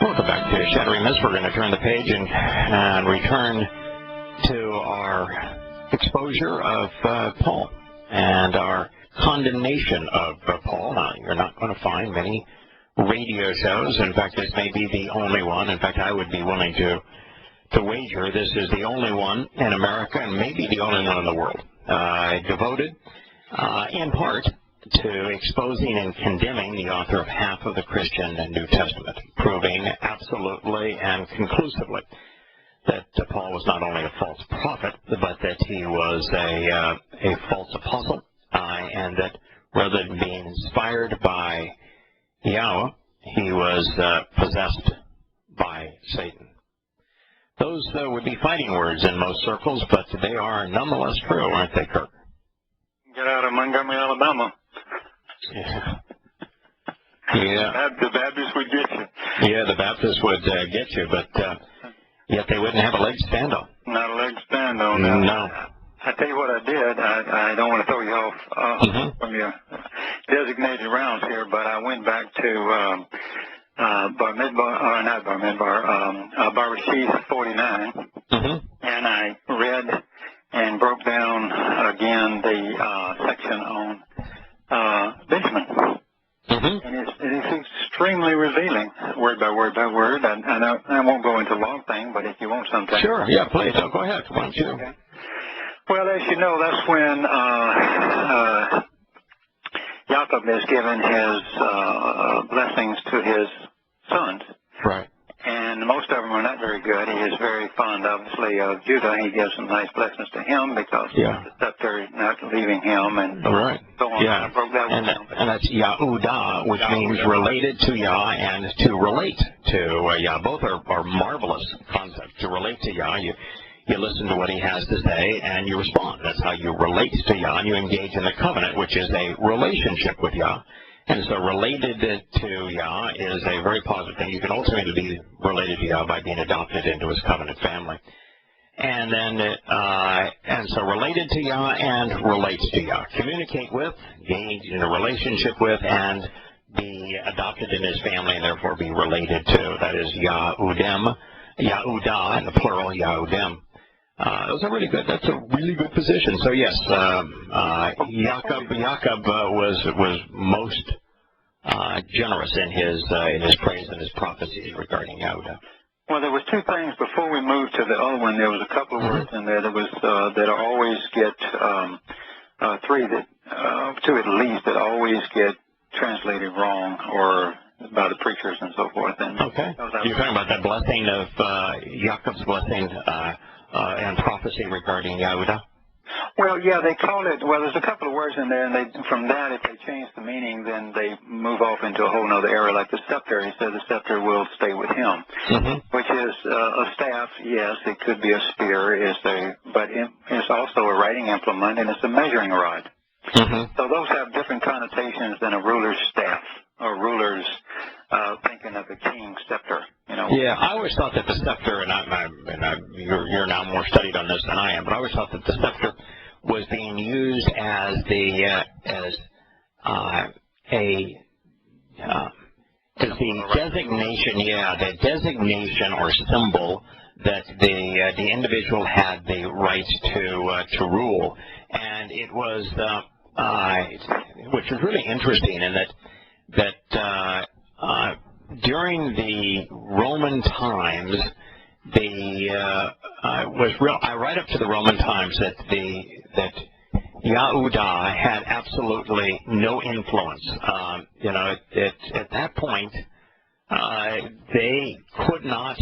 Welcome back to Shattering Myths. We're going to turn the page and return to our exposure of Paul and our condemnation of Paul. Now, you're not going to find many radio shows. In fact, this may be the only one. In fact, I would be willing to wager this is the only one in America and maybe the only one in the world devoted in part to exposing and condemning the author of half of the Christian and New Testament, proving absolutely and conclusively that Paul was not only a false prophet, but that he was a false apostle, and that rather than being inspired by Yahowah, he was possessed by Satan. Those would be fighting words in most circles, but they are nonetheless true, aren't they, Kirk? Get out of Montgomery, Alabama. Yeah. Yeah. The Baptists would get you. Yeah, the Baptists would get you, but yet they wouldn't have a leg to stand on. Not a leg to stand on. No. I tell you what I did. I don't want to throw you off from your designated rounds here, but I went back to Barashith 49, and I read and broke down again the section on Benjamin. And it's extremely revealing, word by word by word. I won't go into a long thing, but if you want something. Sure, yeah, please. Go ahead. Why don't you? Okay. Well, as you know, that's when Jacob is given his blessings to his sons. Right. And most of them are not very good. He is very fond, obviously, of Judah. He gives some nice blessings to him because the scepter is not leaving him, and so on. Yeah. I broke that one down. And that's Yahowah, which means related to Yah and to relate to Yah. Both are marvelous concepts. To relate to Yah, you listen to what he has to say, and you respond. That's how you relate to Yah, and you engage in the covenant, which is a relationship with Yah. And so related to Yah is a very positive thing. You can ultimately be related to Yah by being adopted into his covenant family. And then, and so related to Yah and relates to Yah. Communicate with, engage in a relationship with, and be adopted in his family and therefore be related to. That is Yahudim, Yahudah in the plural, Yahudim. Those are really good. That's a really good position. So yes, Jacob was most generous in his praise and his prophecies regarding Yahowah. Well, there was two things before we moved to the other one. There was a couple of words in there that was that always get two at least that always get translated wrong or by the preachers and so forth. And okay, you're talking about that blessing of Jacob's blessing. And prophecy regarding Yahowah? Well, yeah, they call it, well, there's a couple of words in there, and from that, if they change the meaning, then they move off into a whole other area, like the scepter. He said the scepter will stay with him, which is a staff, yes, it could be a spear, but it's also a writing implement, and it's a measuring rod. So those have different connotations than a ruler's staff, or ruler's thinking of the king's scepter. Yeah, I always thought that the scepter, you're now more studied on this than I am, but I always thought that the scepter was being used as the designation, the designation or symbol that the individual had the right to rule, and it was which was really interesting in that during the Roman times, right up to the Roman times that Yahowah had absolutely no influence. At that point, they could not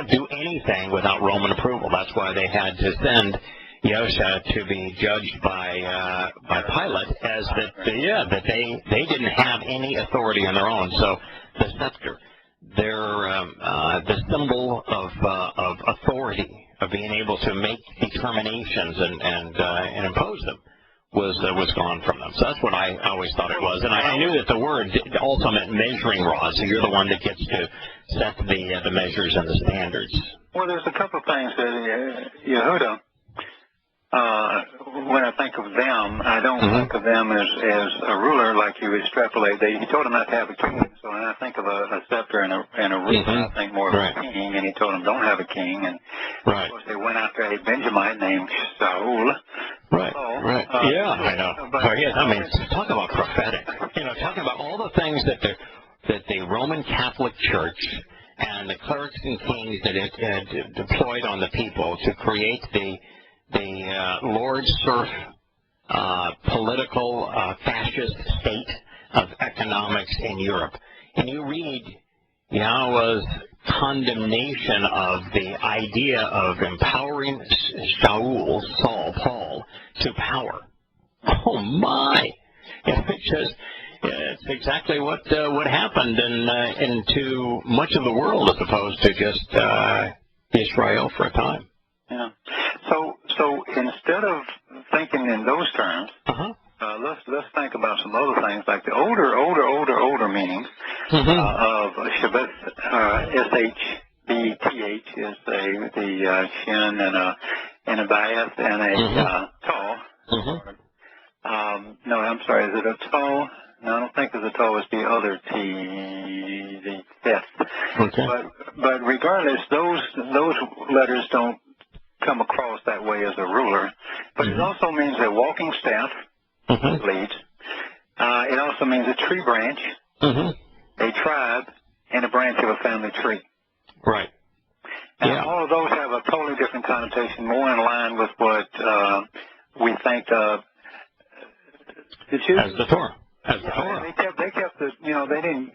do anything without Roman approval. That's why they had to send Yosha to be judged by Pilate as that they didn't have any authority on their own. So the scepter, the symbol of authority, of being able to make determinations and impose them, was gone from them. So that's what I always thought it was. And I knew that the word also meant measuring rod, so you're the one that gets to set the measures and the standards. Well, there's a couple of things that Yehuda when I think of them, I don't think of them as a ruler like you extrapolate. He told them not to have a king. So when I think of a scepter and a ruler, I think more of a king. And he told them don't have a king. And of course they went after a Benjamite named Saul. Right. Yeah, I know. But yes, I mean, talk about prophetic. Talking about all the things that the Roman Catholic Church and the clerics and kings that it had deployed on the people to create the lord serf political fascist state of economics in Europe. And you read Yahowah's condemnation of the idea of empowering Paul, to power. Oh my! It's exactly what happened into much of the world as opposed to just Israel for a time. Yeah. So instead of thinking in those terms, let's think about some other things like the older meanings of Shabbat. SHBTH is the shin and a bayeth and a tall. No, I'm sorry. Is it a tall? No, I don't think it's a tall. It's the other T, the fifth. Okay. But regardless, those letters don't come across that way as a ruler. But it also means a walking staff leads. It also means a tree branch, a tribe, and a branch of a family tree. Right. And all of those have a totally different connotation, more in line with what we think of. As the Torah. They kept the, they didn't.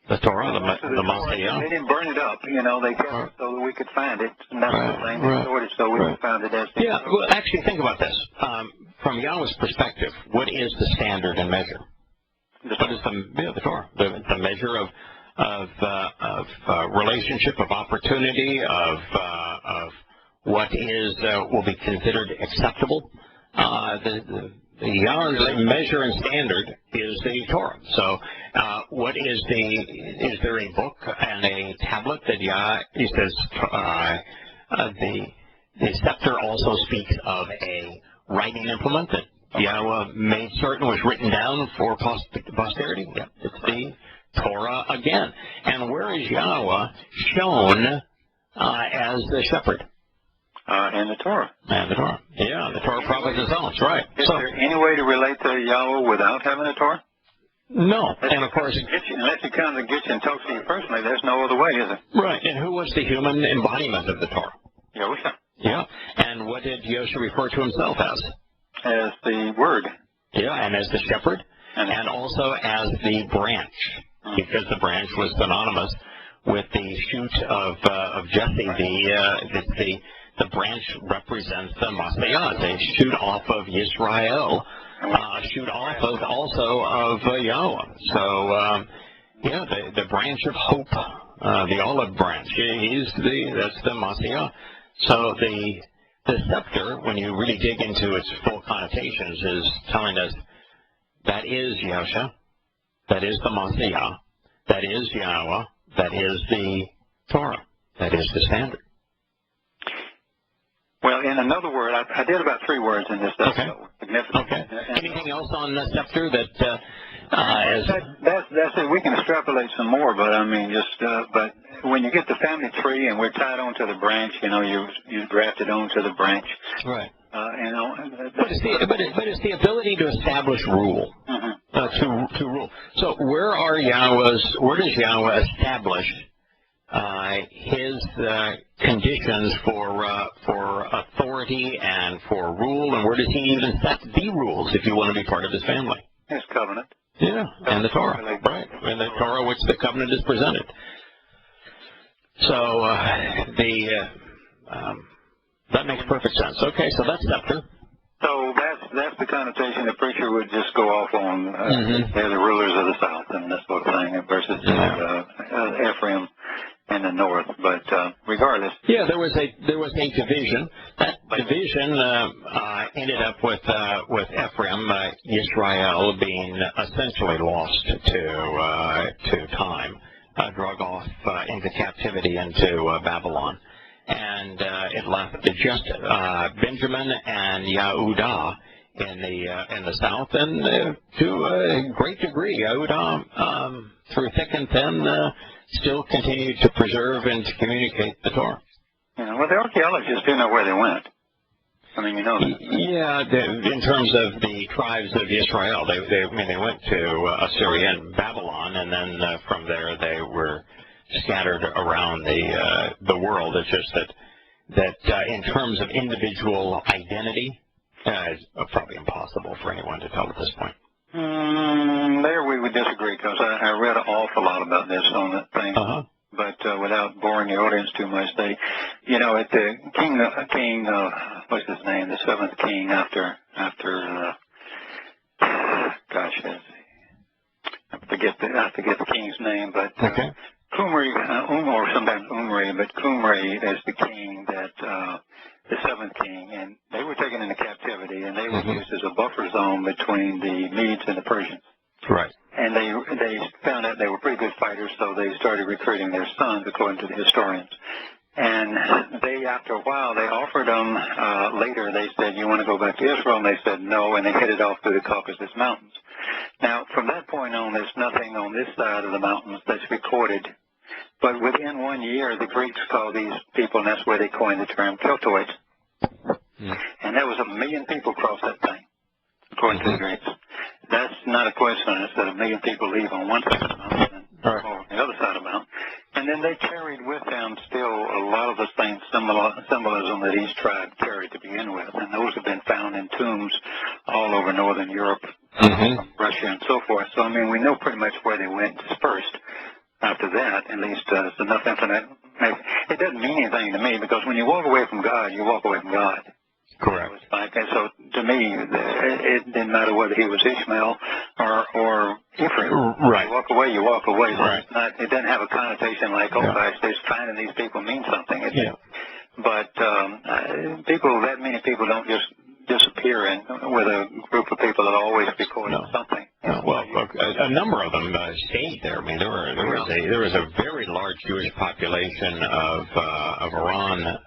The Torah, the Messiah. They didn't burn it up, they kept it so that we could find it. And that's the thing, they stored it so we could find it as the well, actually, think about this. From Yahowah's perspective, what is the standard and measure? What is the Torah? The measure of relationship, of opportunity, of what will be considered acceptable. The Yahowah's measure and standard is the Torah. So, is there a book and a tablet that he says the scepter also speaks of a writing implement that Yahowah made certain was written down for posterity? Yeah, it's the Torah again. And where is Yahowah shown as the shepherd? And the Torah. And the Torah. Yeah, the Torah, prophets, and Psalms, right. Is there any way to relate to Yahowah without having a Torah? No. And of course, unless he comes and gets you and talks to you personally, there's no other way, is there? Right. And who was the human embodiment of the Torah? Yahusha. Yeah. And what did Yahusha refer to himself as? As the Word. Yeah, and as the shepherd, and also as the branch, because the branch was synonymous with the shoot of Jesse. The branch represents the Messiah. They shoot off of Yisrael, shoot off of also of Yahowah. So, the branch of hope, the olive branch. That's the Messiah. So the scepter, when you really dig into its full connotations, is telling us that is Yahusha, that is the Messiah, that is Yahowah, that is the Torah, that is the standard. Well, in another word, I did about 3 words in this episode. Okay. Anything else on the scepter that that's it. We can extrapolate some more, but I mean, but when you get the family tree and we're tied onto the branch, you grafted onto the branch. Right. But it's the ability to establish rule, to rule. So where does Yahowah establish his conditions for authority and for rule, and where does he even set the rules if you want to be part of his family? His covenant. Yeah, and the Torah, right? And the Torah, which the covenant is presented. So that makes perfect sense. Okay, so that's scepter. So that's the connotation the preacher would just go off on. They're the rulers of the south and that sort of thing, versus Ephraim in the north. But regardless, there was a division. That division ended up with Ephraim, Yisrael, being essentially lost to time, drug off into captivity into Babylon. and it left just Benjamin and Yahowah in the south, and to a great degree, Yahowah, through thick and thin, still continued to preserve and to communicate the Torah. Yeah, well, the archaeologists do know where they went. I mean, you know that. Yeah, in terms of the tribes of Israel, they went to Assyria and Babylon, and then from there they were scattered around the world. It's just that in terms of individual identity, it's probably impossible for anyone to tell at this point. There we would disagree, because I read an awful lot about this on that thing. But without boring the audience too much, at the king, what's his name, the seventh king after gosh, I forget the king's name, but Kumri, or sometimes Umri, but Kumri is the king that the seventh king, and they were taken into captivity, and they were used as a buffer zone between the Medes and the Persians. Right. And they found out they were pretty good fighters, so they started recruiting their sons, according to the historians. And after a while, they offered them, later they said, you want to go back to Israel? And they said no, and they headed off through the Caucasus Mountains. Now, from that point on, there's nothing on this side of the mountains that's recorded. But within 1 year, the Greeks called these people, and that's where they coined the term Keltoids. And there was 1 million people crossed that thing, according to the Greeks. That's not a coincidence that 1 million people leave on one side of the mountain and on the other side of the mountain. And then they carried with them still a lot of the same symbolism that each tribe carried to begin with. And those have been found in tombs all over northern Europe, Russia, and so forth. So, I mean, we know pretty much where they went dispersed. After that, at least, there's enough information. It doesn't mean anything to me, because when you walk away from God, you walk away from God. Correct. And so, to me, it didn't matter whether he was Ishmael or Ephraim. Right. You walk away, you walk away. So right. It doesn't have a connotation like, gosh, finding these people mean something. But that many people don't just disappear with a group of people that always record something. No, well, a number of them stayed there. I mean, there was a very large Jewish population of Iran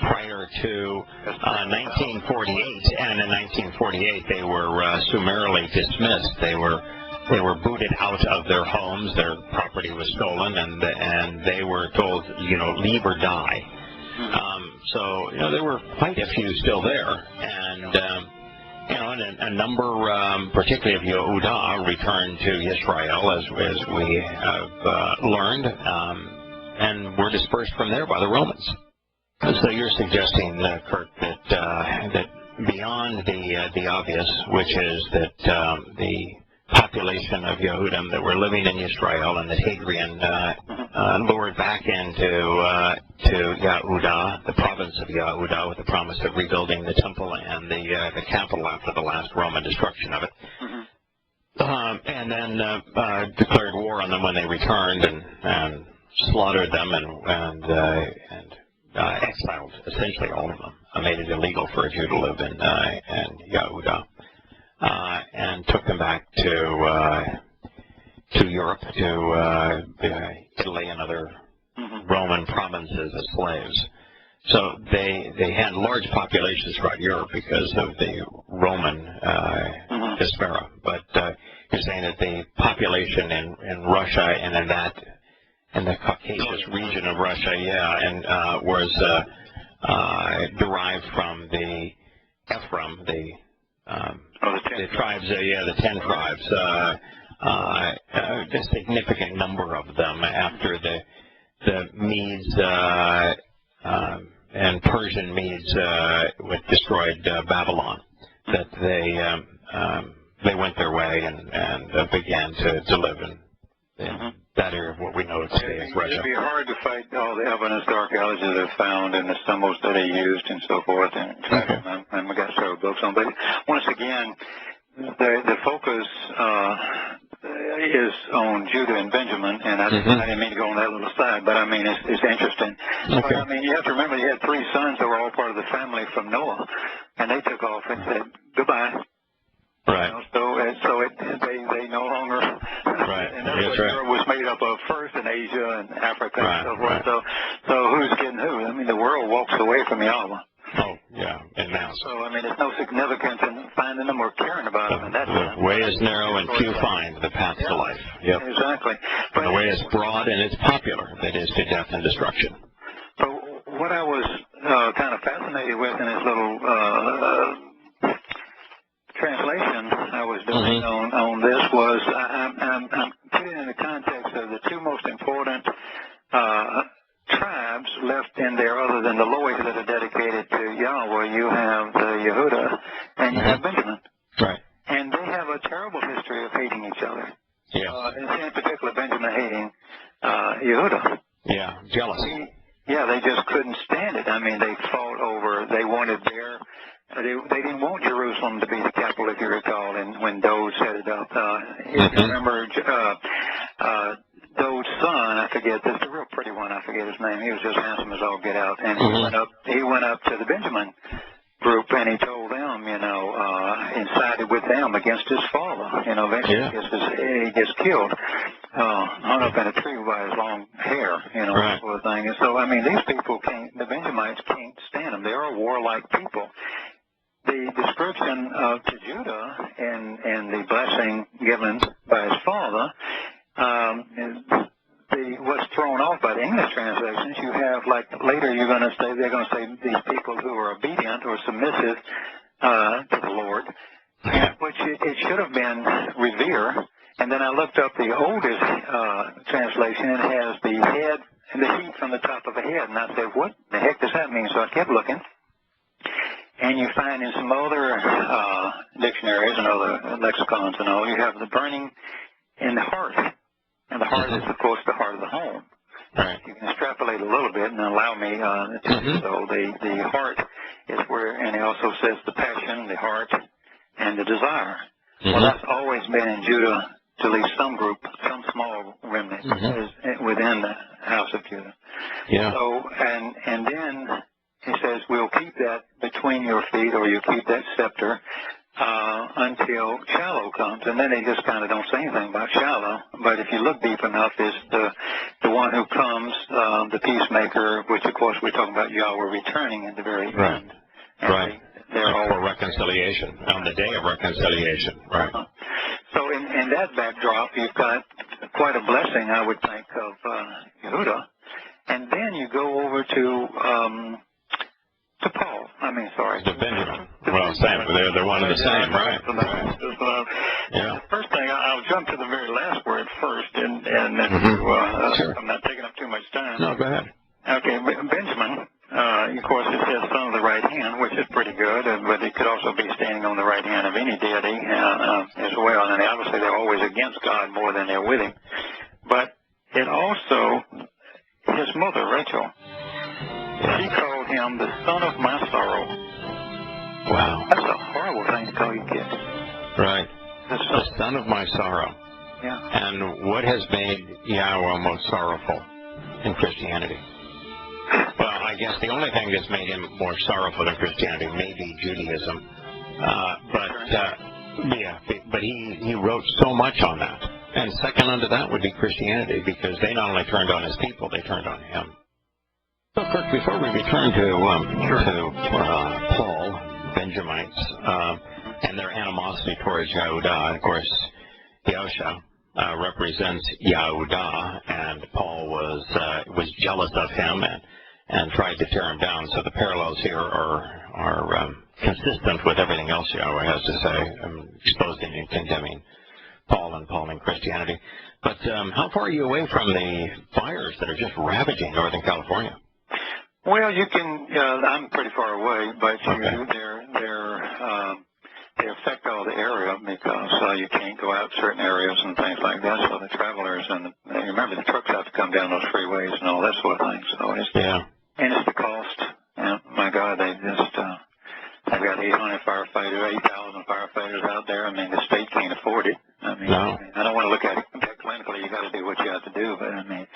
prior to 1948, and in 1948 they were summarily dismissed. They were booted out of their homes. Their property was stolen, and they were told, leave or die. So there were quite a few still there, and a number, particularly of Yahowah, returned to Israel, as we have learned, and were dispersed from there by the Romans. So you're suggesting, Kurt, that beyond the obvious, which is that the population of Yehudim that were living in Israel and that Hadrian lured back into Yahowah, the province of Yahowah, with the promise of rebuilding the temple and the capital after the last Roman destruction of it, and then declared war on them when they returned and slaughtered them and exiled essentially all of them. Made it illegal for a Jew to live in Yahowah. And took them back to Europe, to Italy and other Roman provinces as slaves. So they had large populations throughout Europe because of the Roman diaspora. But you're saying that the population in Russia and in the Caucasus region of Russia, was derived from the Ephraim, the tribes, the 10 tribes, a significant number of them after the Medes and Persian Medes destroyed Babylon, that they went their way and began to live in that area of what we know today as Russia. It would be hard to fight all the evidence the archaeologists have found and the symbols that they used and so forth. And we got several books on. But once again, the focus is on Judah and Benjamin, and I didn't mean to go on that little side, but I mean it's interesting. But I mean, you have to remember you had 3 sons that were all part of the family from Noah, and they took off and said goodbye. Right. So they no longer. Right. And what Europe was made up of first, in Asia and Africa and so forth. So who's getting who? I mean, the world walks away from Yahowah. Oh, yeah, en masse. So, I mean, there's no significance in finding them or caring about them. And that's the way is narrow and few find the path to life. Yep. Exactly. But the way is broad and it's popular. That is to death and destruction. So what I was kind of fascinated with in this little translation I was doing on this was I'm putting it in the context of the two most important tribes left in there other than the Loic that are dedicated to Yahowah. You have the Yehuda and you have Benjamin. Right. And they have a terrible history of hating each other. Yeah. In particular, Benjamin hating Yehuda. Yeah, jealous. Yeah, they just couldn't stand it. I mean, they fought over, they wanted they didn't want Jerusalem to be the capital, if you recall, and when Dode set it up. If you remember, Dode's son, I forget, this the real pretty one, I forget his name. He was just handsome as all get out. And he went up to the Benjamin group and he told them, and sided with them against his father. Eventually he gets killed, hung up in a tree by his long hair, that sort of thing. And so, I mean, these people the Benjamites can't stand them. They're a warlike people. The description to Judah and the blessing given by his father, what's thrown off by the English translations, you have, like, later they're going to say these people who are obedient or submissive to the Lord, which it should have been revere. And then I looked up the oldest translation, and it has the head and the heat from the top of the head. And I said, what the heck does that mean? So I kept looking. And you find in some other dictionaries and other lexicons and all, you have the burning in the heart. And the heart is, of course, the heart of the home. Right. You can extrapolate a little bit and allow me to do so. The heart is where, and it also says the passion, the heart, and the desire. Well, that's always been in Judah, to at least some group, some small remnant is within the house of Judah. Yeah. So, and then he says, we'll keep that between your feet, or you keep that scepter until Shiloh comes. And then they just kind of don't say anything about Shiloh. But if you look deep enough, is the one who comes, the peacemaker, which of course we're talking about Yahweh returning at the very end. And they're all for reconciliation, on the day of reconciliation. Right. So in that backdrop, you've got quite a blessing, I would think, of Yehuda. And then you go over to Paul. To Benjamin. Well, same. They're one and the same, right? The first thing, I'll jump to the very last word first, and then I'm not taking up too much time. No, go ahead. Okay, Benjamin, of course, it says son of the right hand, which is pretty good, but it could also be standing on the right hand of any deity as well. And obviously they're always against God more than they're with him. But it also, his mother, Rachel, she called him the son of my sorrow. Wow. That's a horrible thing to call your kids. Right. The son of my sorrow. Yeah. And what has made Yahowah most sorrowful in Christianity? Well, I guess the only thing that's made him more sorrowful than Christianity may be Judaism. But he wrote so much on that. And second unto that would be Christianity, because they not only turned on his people, they turned on him. So, Kirk, before we return to Paul, Benjamites, and their animosity towards Yahudah, of course, Yahusha represents Yahudah, and Paul was jealous of him and tried to tear him down. So the parallels here are consistent with everything else Yahweh has to say, exposing and condemning Paul and Pauline Christianity. But how far are you away from the fires that are just ravaging Northern California? Well, you can. I'm pretty far away, but they affect all the area because you can't go out certain areas and things like that. So the travelers and remember the trucks have to come down those freeways and all that sort of thing. So it's and it's the cost. And my God, they've got 800 firefighters, 8,000 firefighters out there. I mean, the state can't afford it. I mean, I don't want to look at it clinically. You got to do what you have to do, but I mean.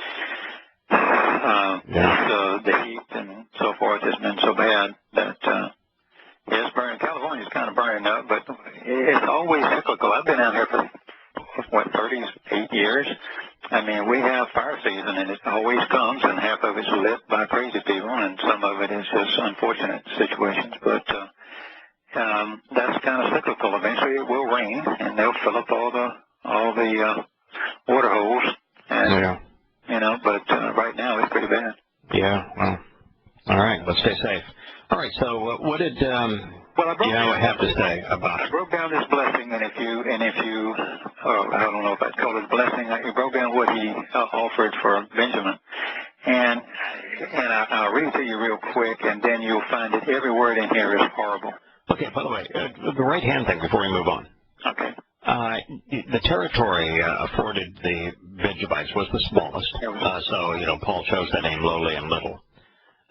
The heat and so forth has been so bad that it's burning. California's kind of burning up, but it's always cyclical. I've been out here for 38 years, I mean, we have fire season, and it always comes, and half of it's lit by crazy people, and some of it is just unfortunate situations. But that's kind of cyclical. Eventually, it will rain, and they'll fill up all the water holes. And, you know, but right now it's pretty bad. Yeah. Well, all right. Let's stay safe. All right. So, what did Yahowah have to say about it? I broke down this blessing, and if you, I don't know if I'd call it a blessing. I broke down what he offered for Benjamin, and I'll read it to you real quick, and then you'll find that every word in here is horrible. Okay. By the way, the right hand thing before we move on. Okay. The territory afforded the Benjamites was the smallest, so you know Paul chose that name, lowly and little,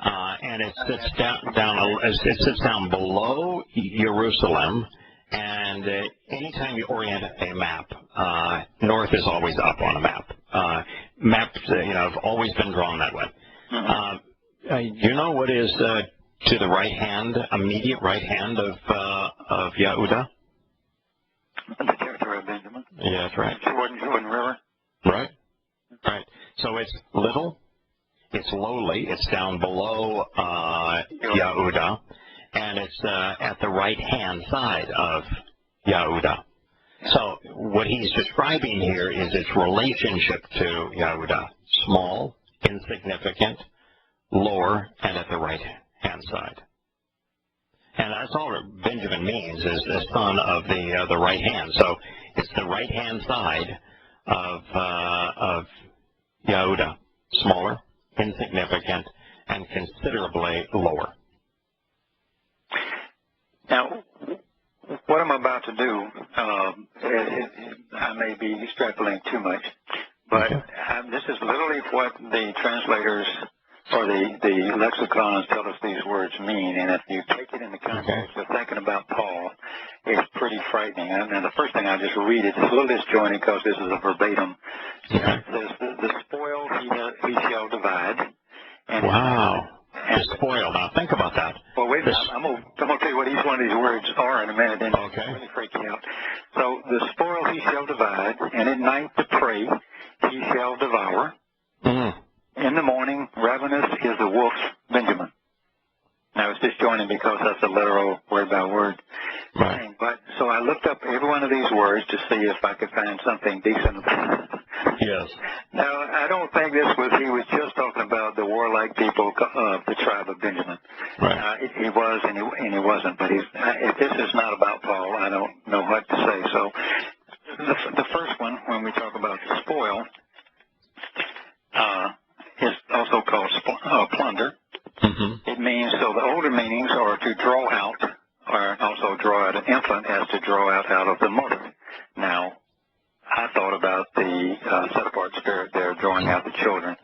and it sits down below Jerusalem. And anytime you orient a map, north is always up on a map. Maps, have always been drawn that way. You know what is to the right hand, immediate right hand of Yahowah? The territory of Benjamin. Yeah, that's right. Jordan River. Right. Right. So it's little, it's lowly, it's down below Yahowah, and it's at the right-hand side of Yahowah. So what he's describing here is its relationship to Yahowah. Small, insignificant, lower, and at the right-hand side. And that's all Benjamin means, is the son of the right hand. So it's the right-hand side of Yahowah, smaller, insignificant, and considerably lower. Now, what I'm about to do, I may be extrapolating too much, but this is literally what the translators or the lexicons tell us these words mean, and if you take it in the context of thinking about Paul, it's pretty frightening. And the first thing I just read it, it's a little disjointed because this is a verbatim. It says, the spoil he shall divide. And wow. The spoil. Now, think about that. Well, wait a minute. I'm going to tell you what each one of these words are in a minute, and it'll really freak you out. So, the spoil he shall divide, and at night the prey he shall devour. In the morning, ravenous is the wolf Benjamin. Now, it's disjointed because that's a literal word-by-word thing. But, so I looked up every one of these words to see if I could find something decent about it. Yes. Now, I don't think he was just talking about the warlike people of the tribe of Benjamin. Right. He was and he wasn't. But if this is not about Paul, I don't know what to say. So the first one, when we talk about the spoil, is also called plunder. It means, so the older meanings are to draw out, or also draw out an infant as to draw out of the mother. Now, I thought about the set-apart spirit there drawing out the children.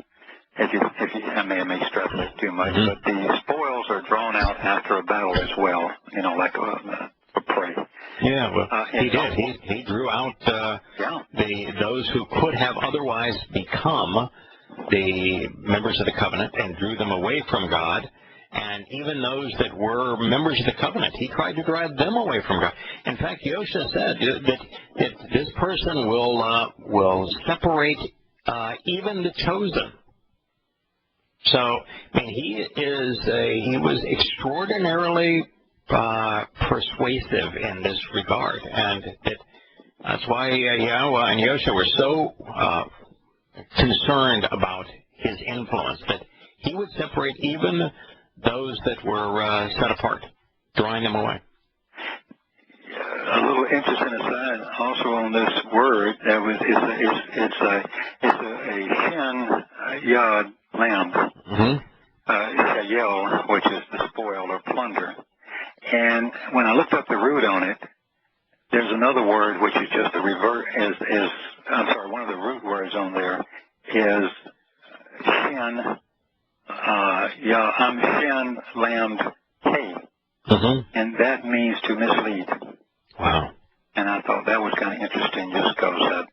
I may have extrapolated too much, but the spoils are drawn out after a battle as well, like a prey. Yeah, well, he did. He drew out those who could have otherwise become the members of the covenant and drew them away from God. And even those that were members of the covenant, he tried to drive them away from God. In fact, Yosha said that this person will separate even the chosen. So, I mean, he was extraordinarily persuasive in this regard, and that's why Yahowah and Yosha were so concerned about his influence, that he would separate even those that were set apart, drawing them away. A little interesting aside also on this word, it's a shin yod lamb, yel, which is the spoil or plunder. And when I looked up the root on it, there's another word which is just a revert. One of the root words on there is shin. Shin lambed hay, and that means to mislead. Wow. And I thought that was kind of interesting, just because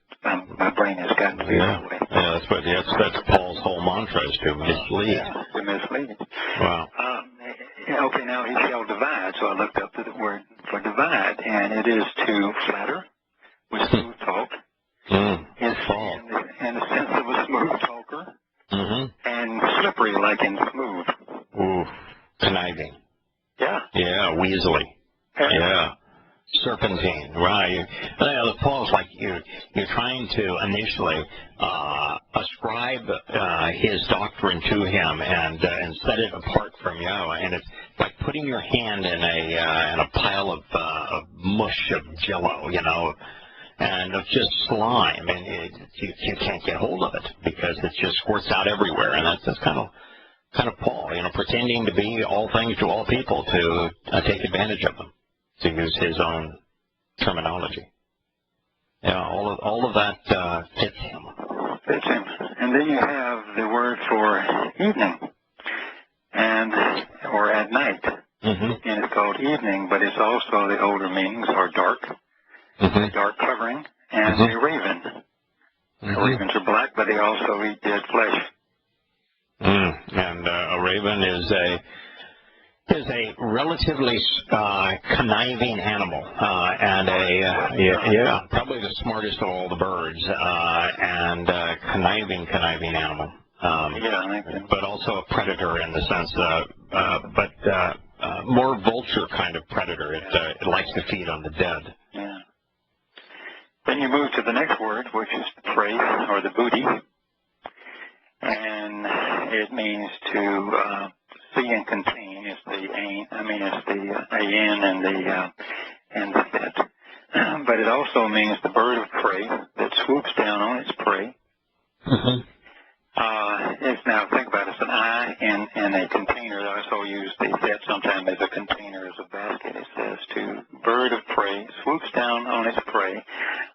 my brain has gotten to be that way. Yeah, that's Paul's whole mantra, is to mislead. Yeah, to mislead. Wow. Okay, now he shall divide. So I looked up the word for divide, and it is to flatter with smooth talk. It's fall. In the sense of slippery like in smooth. Ooh, conniving. Yeah. Yeah, weaselly. Yeah. Serpentine, right? Paul's like you're trying to initially ascribe his doctrine to him and set it apart from Yahowah, and it's like putting your hand in a pile of mush of Jello, and of just slime, and you can't get hold of it because it just squirts out everywhere, and that's kind of Paul, pretending to be all things to all people to take advantage of them, to use his own terminology. Yeah, all of that fits him. Fits him. And then you have the word for evening, or at night. Mm-hmm. And it's called evening, but it's also the older meanings are dark, dark covering, and a raven. Mm-hmm. Ravens are black, but they also eat dead flesh. And a raven is a relatively conniving animal, and probably the smartest of all the birds, and conniving animal. But also a predator in the sense, but more vulture kind of predator. It likes to feed on the dead. Yeah. Then you move to the next word, which is prey, or the booty, and it means to see and contain. It's the ain, it's the ayin and the fit. But it also means the bird of prey that swoops down on its prey. Mm-hmm. Now think about it, it's an eye and a container. I also use the fit sometimes as a container, as a basket. It says to bird of prey swoops down on its prey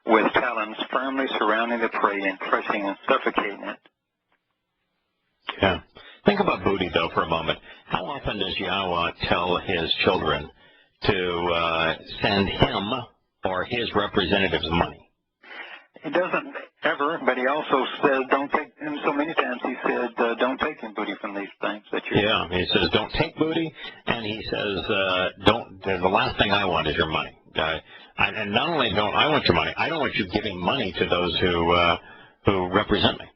with talons firmly surrounding the prey and crushing and suffocating it. Yeah. Think about booty, though, for a moment. How often does Yahowah tell his children to send him or his representatives money? He doesn't ever, but he also says don't take, and so many times he said don't take any booty from these things. Yeah, he says don't take booty, and he says the last thing I want is your money. And not only don't I want your money, I don't want you giving money to those who represent me.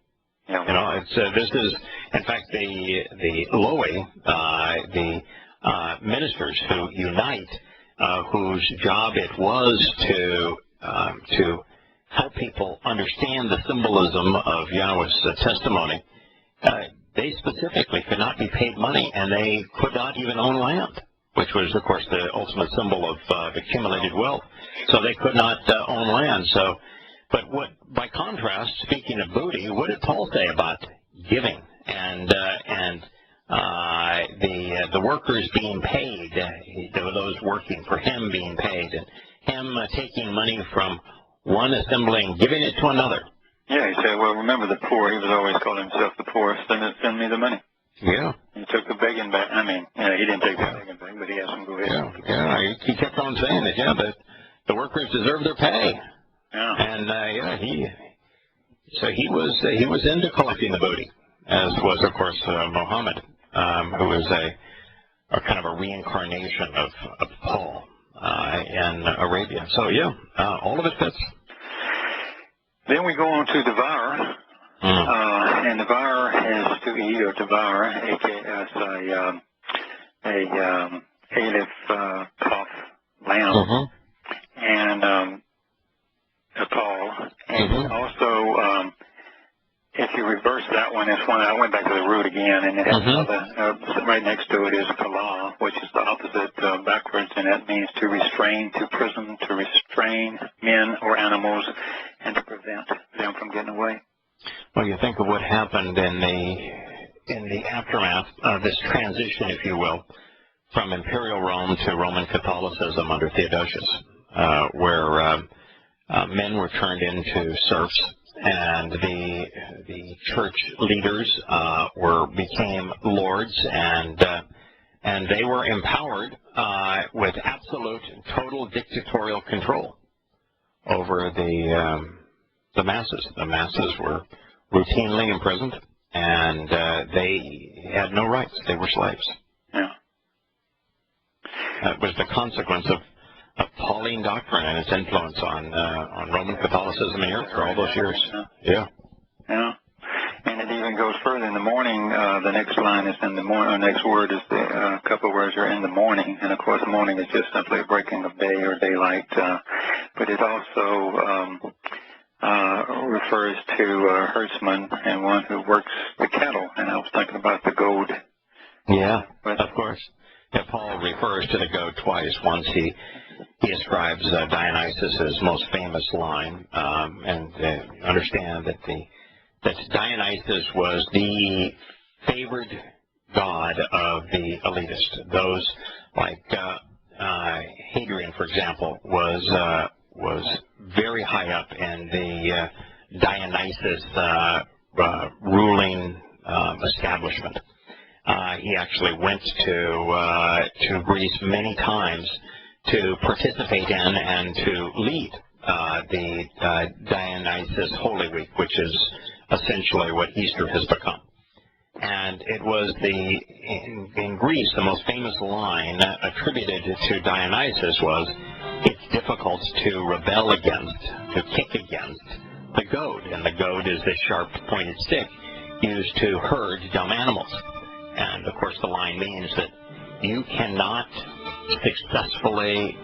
Yeah. This is, in fact, the Lowy, the ministers who unite, whose job it was to help people understand the symbolism of Yahowah's testimony. They specifically could not be paid money, and they could not even own land, which was, of course, the ultimate symbol of accumulated wealth. So they could not own land. So. But by contrast, speaking of booty, what did Paul say about giving and the workers being paid, those working for him being paid, and him taking money from one assembly and giving it to another? Yeah, he said, well, remember the poor. He was always calling himself the poor. Send me the money. Yeah. He took the begging back. He didn't take the begging back, but he asked him to go ahead. Yeah. He kept on saying that. The workers deserve their pay. Yeah. And he was into collecting the booty, as was, of course, Muhammad, who was a kind of a reincarnation of Paul in Arabia. So all of it fits. Then we go on to devour, and devour is to eat or devour, aka a aleph kaf lamb, and a Paul, and also if you reverse that one, it's one I went back to the root again, and it has right next to it is kala, which is the opposite backwards, and that means to restrain, to prison, to restrain men or animals, and to prevent them from getting away. Well, you think of what happened in the aftermath of this transition, if you will, from Imperial Rome to Roman Catholicism under Theodosius, where men were turned into serfs, and the church leaders became lords, and they were empowered with absolute, total dictatorial control over the masses. The masses were routinely imprisoned, and they had no rights. They were slaves. Yeah. That was the consequence of Pauline doctrine and its influence on Roman Catholicism in Europe for all those years. Yeah. And it even goes further. In the morning, the next line is in the morning, the next word is a couple of words are in the morning. And, of course, morning is just simply a breaking of day or daylight. But it also refers to a herdsman and one who works the cattle. And I was thinking about the goad. Yeah, of course. Yeah, Paul refers to the goad twice. Once he ascribes Dionysus' most famous line, and understand that Dionysus was the favored god of the elitist. Those like Hadrian, for example, was very high up in the Dionysus ruling establishment. He actually went to Greece many times to participate in and to lead the Dionysus Holy Week, which is essentially what Easter has become. And it was in Greece, the most famous line attributed to Dionysus was, it's difficult to rebel against, to kick against the goad. And the goad is this sharp pointed stick used to herd dumb animals. And of course the line means that you cannot successfully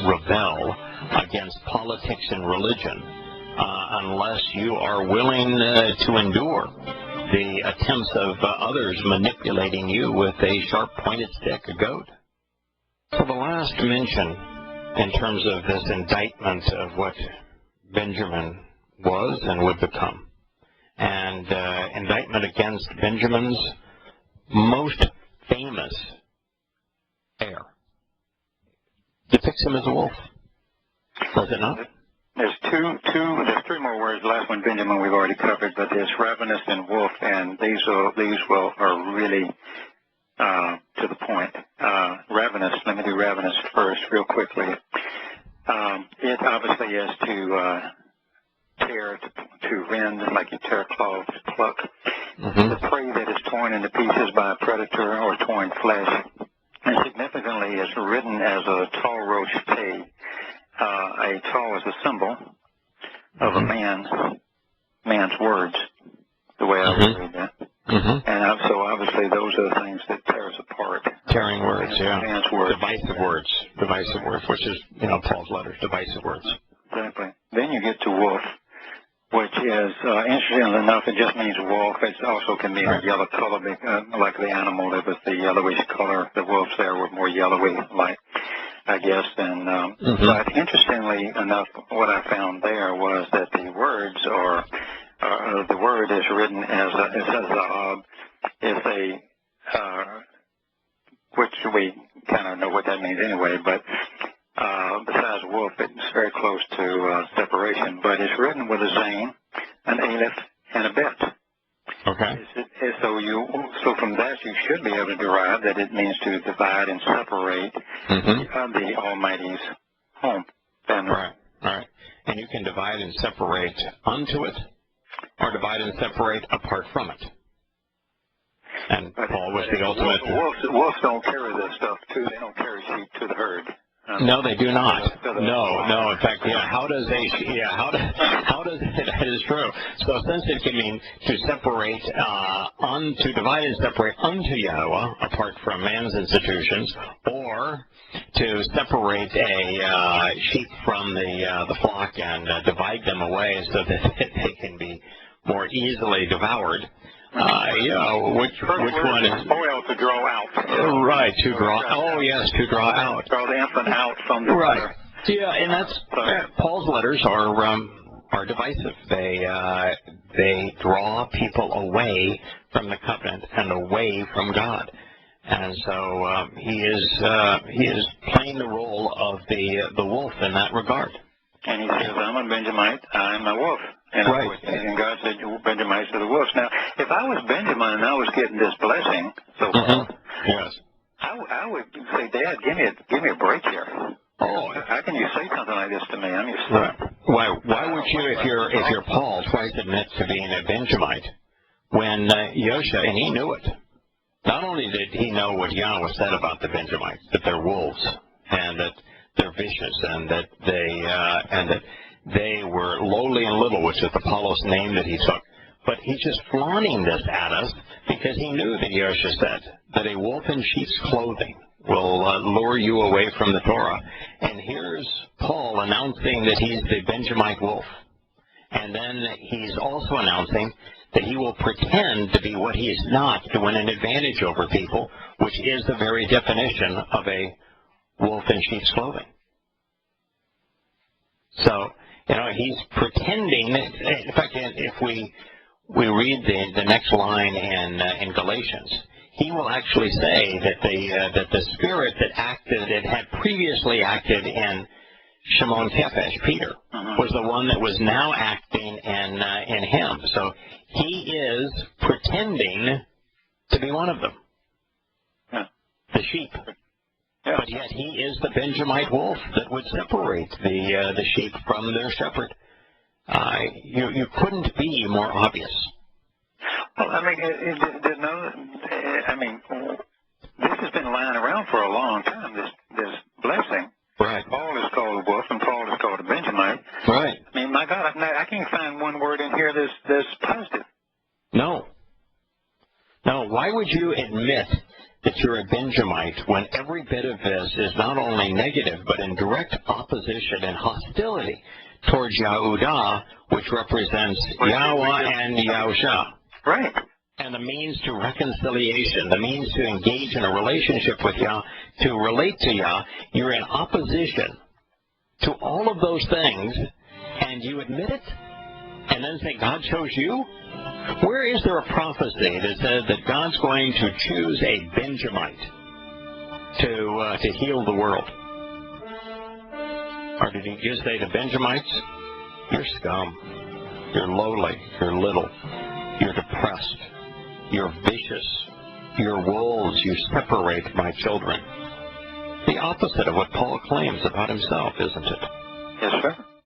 rebel against politics and religion unless you are willing to endure the attempts of others manipulating you with a sharp-pointed stick, a goad. So the last mention in terms of this indictment of what Benjamin was and would become, and indictment against Benjamin's most famous heir, depicts him as a wolf. Does it not? There's three more words. The last one, Benjamin, we've already covered, but there's ravenous and wolf, and these are really to the point. Ravenous, let me do ravenous first real quickly. It obviously is to tear, to rend, like you tear cloth, to pluck. Mm-hmm. The prey that is torn into pieces by a predator or torn flesh. And significantly, it's written as a tall roach pay. A tall is a symbol of a man's words, the way I would read that. Mm-hmm. And so obviously those are the things that tear us apart. Tearing words, man's words. Divisive words, which is, Paul's letters, divisive words. Exactly. Then you get to wolf, which is, interestingly enough, it just means wolf. It also can mean a yellow color, like the animal that was the yellowish color. The wolves there were more yellowy, like, I guess. And but interestingly enough, what I found there was that the words are, the word is written as it says zahab, is a, which we kind of know what that means anyway, but besides wolf, it's very close to separation, but it's written with a zain, an aleph, and a bet. Okay. So from that you should be able to derive that it means to divide and separate the Almighty's home. Right. And you can divide and separate unto it, or divide and separate apart from it. And Paul was the ultimate. Wolves don't carry this stuff too. They don't carry sheep to the herd. No, they do not. No. In fact, how does that is true. So since it can mean to separate, to divide and separate unto Yahowah, apart from man's institutions, or to separate a sheep from the flock and divide them away so that they can be more easily devoured. Which one is spoil to draw out? Right, to draw. Oh yes, to draw out. Draw the infant out from the right. Yeah, and that's Paul's letters are divisive. They draw people away from the covenant and away from God, and so he is playing the role of the wolf in that regard. And he says, "I'm a Benjamite. I'm a wolf." And right. And God said, Benjamites are the wolves. Now, if I was Benjamin and I was getting this blessing, yes, I would say, Dad, give me a break here. Oh, how can you say something like this to me? I'm just right. Why would you, if you're Paul, twice admit to being a Benjamite when Yosha, and he knew it. Not only did he know what Yahowah said about the Benjamites, that they're wolves and that they're vicious and that they were lowly and little, which is Apollo's name that he took. But he's just flaunting this at us because he knew that Yosha said that a wolf in sheep's clothing will lure you away from the Torah. And here's Paul announcing that he's the Benjamite wolf. And then he's also announcing that he will pretend to be what he is not to win an advantage over people, which is the very definition of a wolf in sheep's clothing. So, he's pretending. In fact, if we read the next line in Galatians, he will actually say that the spirit that had previously acted in Shimon Tephesh, Peter, was the one that was now acting in him. So he is pretending to be one of them, the sheep. Yeah. But yet he is the Benjamite wolf that would separate the sheep from their shepherd. You couldn't be more obvious. Well, this has been lying around for a long time, this blessing. Right. Paul is called a wolf, and Paul is called a Benjamite. Right. I mean, my God, I can't find one word in here that's positive. No. Why would you admit that you're a Benjamite when every bit of this is not only negative, but in direct opposition and hostility towards Yahudah, which represents Yahowah and Yahusha? Right. And the means to reconciliation, the means to engage in a relationship with Yah, to relate to Yah. You're in opposition to all of those things, and you admit it, and then say God chose you? Where is there a prophecy that says that God's going to choose a Benjamite to heal the world? Or did he just say to Benjamites, you're scum, you're lowly, you're little, you're depressed, you're vicious, you're wolves, you separate my children? The opposite of what Paul claims about himself, isn't it? Yes, sir.